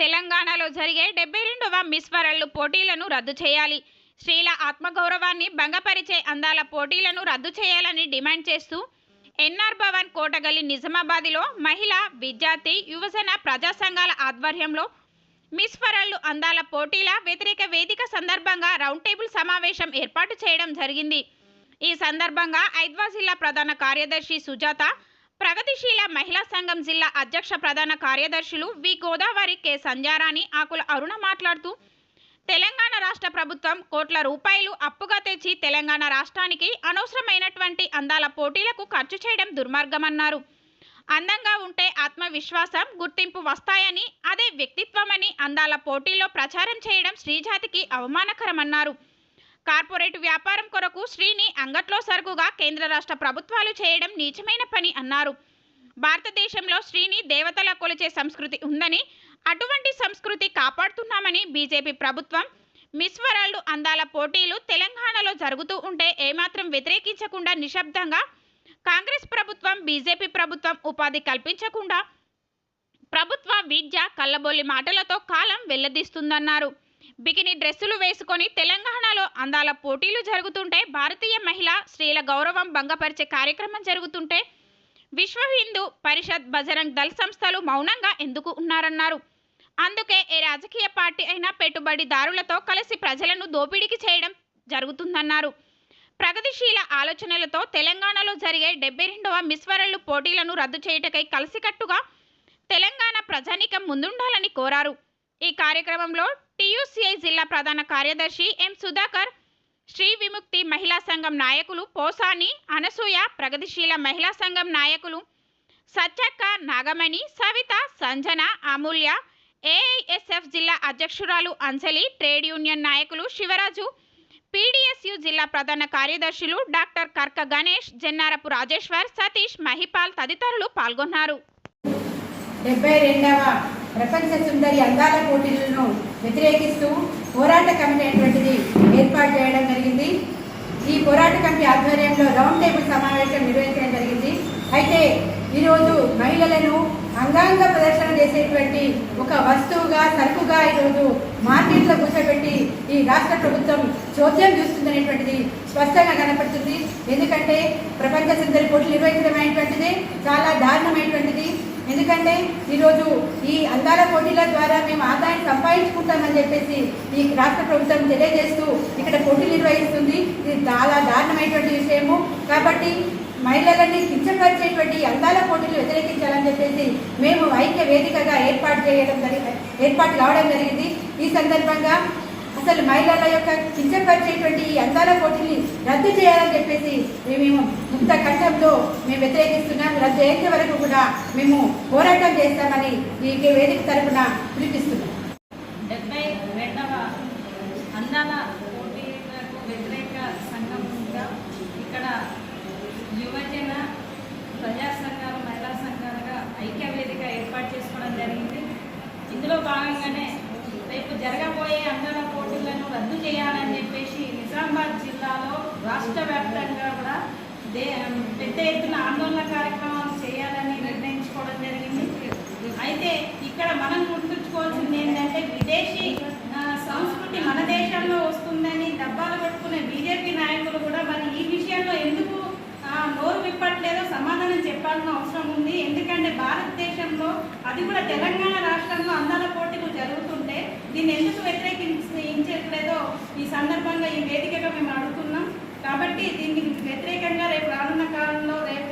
తెలంగాణలో జరిగే 72వ miss world పోటీలను రద్దు చేయాలి. స్త్రీల ఆత్మగౌరవాన్ని భంగపరిచే అందాల పోటీలను రద్దు చేయాలని డిమాండ్ చేస్తూ ఎన్ఆర్ భవన్ కోటగల్లి నిజామాబాద్లో మహిళా, విద్యార్థి, యువజన ప్రజా సంఘాల ఆధ్వర్యంలో మిస్ వరల్డ్ అందాల పోటీల వ్యతిరేక వేదిక సందర్భంగా రౌండ్ టేబుల్ సమావేశం ఏర్పాటు చేయడం జరిగింది. ఈ సందర్భంగా ఐద్వా జిల్లా ప్రధాన కార్యదర్శి సుజాత, ప్రగతిశీల మహిళా సంఘం జిల్లా అధ్యక్ష ప్రధాన కార్యదర్శులు వి గోదావరి, కె సంధ్యారాణి, ఆకుల అరుణ మాట్లాడుతూ తెలంగాణ రాష్ట్ర ప్రభుత్వం కోట్ల రూపాయలు అప్పుగా తెచ్చి తెలంగాణ రాష్ట్రానికి అనవసరమైనటువంటి అందాల పోటీలకు ఖర్చు చేయడం దుర్మార్గమన్నారు. అందంగా ఉంటే ఆత్మవిశ్వాసం, గుర్తింపు వస్తాయని, అదే వ్యక్తిత్వమని అందాల పోటీల్లో ప్రచారం చేయడం స్త్రీజాతికి అవమానకరమన్నారు. కార్పొరేట్ వ్యాపారం కొరకు స్త్రీని అంగట్లో సరుకుగా కేంద్ర రాష్ట్ర ప్రభుత్వాలు చేయడం నీచమైన పని అన్నారు. భారతదేశంలో స్త్రీని దేవతలా కొలిచే సంస్కృతి ఉందని, అటువంటి సంస్కృతి కాపాడుతున్నామని బీజేపీ ప్రభుత్వం మిస్ వరల్డ్ అందాల పోటీలు తెలంగాణలో జరుగుతూ ఉంటే ఏమాత్రం వ్యతిరేకించకుండా నిశ్శబ్దంగా, కాంగ్రెస్ ప్రభుత్వం, బీజేపీ ప్రభుత్వం ఉపాధి కల్పించకుండా ప్రభుత్వ విద్య కళ్ళబొల్లి మాటలతో కాలం వెల్లదీస్తుందన్నారు. బికినీ డ్రెస్సులు వేసుకొని తెలంగాణలో అందాల పోటీలు జరుగుతుంటే, భారతీయ మహిళా, స్త్రీల గౌరవం భంగపరిచే కార్యక్రమం జరుగుతుంటే విశ్వ హిందూ పరిషత్, బజరంగ్ దళ్ సంస్థలు మౌనంగా ఎందుకు ఉన్నారన్నారు. అందుకే ఏ రాజకీయ పార్టీ అయినా పెట్టుబడిదారులతో కలిసి ప్రజలను దోపిడీకి చేయడం జరుగుతుందన్నారు. ప్రగతిశీల ఆలోచనలతో తెలంగాణలో జరిగే 72వ మిస్ వరల్డ్ పోటీలను రద్దు చేయుటకై కలిసికట్టుగా తెలంగాణ ప్రజానీకం ముందుండాలని కోరారు. ఈ కార్యక్రమంలో టీయూసీఐ జిల్లా ప్రధాన కార్యదర్శి ఎం సుధాకర్, శ్రీ విముక్తి మహిళా సంఘం నాయకులు పోసాని, అనసూయ, ప్రగతిశీల మహిళా సంఘం నాయకులు సత్యక్క, నాగమణి, సవిత, సంజన, అమూల్య, ఏఐఎస్ఎఫ్ జిల్లా అధ్యక్షురాలు అంజలి, ట్రేడ్ యూనియన్ నాయకులు శివరాజు, పీడీఎస్యు జిల్లా ప్రధాన కార్యదర్శులు డాక్టర్ కర్క గణేష్, జన్నారపు రాజేశ్వర్, సతీష్, మహిపాల్ తదితరులు పాల్గొన్నారు. 72వ ప్రపంచ సుందరి అందాల పోటీలను వ్యతిరేకిస్తూ పోరాట కమిటీ అనేటువంటిది ఏర్పాటు చేయడం జరిగింది. ఈ పోరాట కమిటీ ఆధ్వర్యంలో రౌండ్ టేబుల్ సమావేశం నిర్వహించడం జరిగింది. అయితే ఈరోజు మహిళలను అంగాంగ ప్రదర్శన చేసేటువంటి ఒక వస్తువుగా, సరుకుగా ఈరోజు మార్కెట్లో కూర్చోబెట్టి ఈ రాష్ట్ర ప్రభుత్వం చోద్యం చూస్తుందనేటువంటిది స్పష్టంగా కనపడుతుంది. ఎందుకంటే ప్రపంచ సుందరి పోటీలు నిర్వహించడం అనేటువంటిది చాలా దారుణమైనటువంటిది. ఎందుకంటే ఈరోజు ఈ అందాల పోటీల ద్వారా మేము ఆదాయం సంపాదించుకుంటామని చెప్పేసి ఈ రాష్ట్ర ప్రభుత్వం తెలియజేస్తూ ఇక్కడ పోటీలు నిర్వహిస్తుంది. ఇది చాలా దారుణమైనటువంటి విషయము. కాబట్టి మహిళలని కించపరిచేటువంటి అందాల పోటీలు వ్యతిరేకించాలని చెప్పేసి మేము ఐక్య వేదికగా ఏర్పాటు కావడం జరిగింది. ఈ సందర్భంగా అసలు మహిళల యొక్క కించపరిచేటువంటి ఈ అందాల పోటీని రద్దు చేయాలని చెప్పేసి మేము ముక్త కంఠంతో మేము వ్యతిరేకిస్తున్నాం. రద్దు అయ్యే వరకు కూడా మేము పోరాటం చేస్తామని ఈ వేదిక తరఫున పిలిపిస్తున్నాం. 72వ అందాల పోటీలకు వ్యతిరేక సంఘంగా ఇక్కడ యువజన ప్రజా సంఘాలు, మహిళా సంఘాలుగా ఐక్య వేదిక ఏర్పాటు చేసుకోవడం జరిగింది. ఇందులో భాగంగానే రేపు జరగబోయే అందాల పోటీలను రద్దు చేయాలని చెప్పేసి నిజామాబాద్ జిల్లాలో రాష్ట్ర వ్యాప్తంగా కూడా పెద్ద ఎత్తున ఆందోళన కార్యక్రమాలు చేయాలని నిర్ణయించుకోవడం జరిగింది. అయితే ఇక్కడ మనం గుర్తుంచుకోవాల్సింది ఏంటంటే, విదేశీ సంస్కృతి మన దేశంలో వస్తుందని డబ్బాలు కొట్టుకునే బీజేపీ నాయకులు కూడా మరి ఈ విషయంలో ఎందుకు నోరు విప్పట్లేదో సమాధానం చెప్పాల్సిన అవసరం ఉంది. ఎందుకంటే భారతదేశంలో, అది కూడా తెలంగాణ రాష్ట్రంలో అందాల పోటీలు జరుగుతుంటే దీన్ని ఎందుకు వ్యతిరేకించట్లేదో ఈ సందర్భంగా ఈ వేదికగా మేము అడుగుతున్నాం. కాబట్టి దీనికి వ్యతిరేకంగా రేపు రానున్న కాలంలో రేపు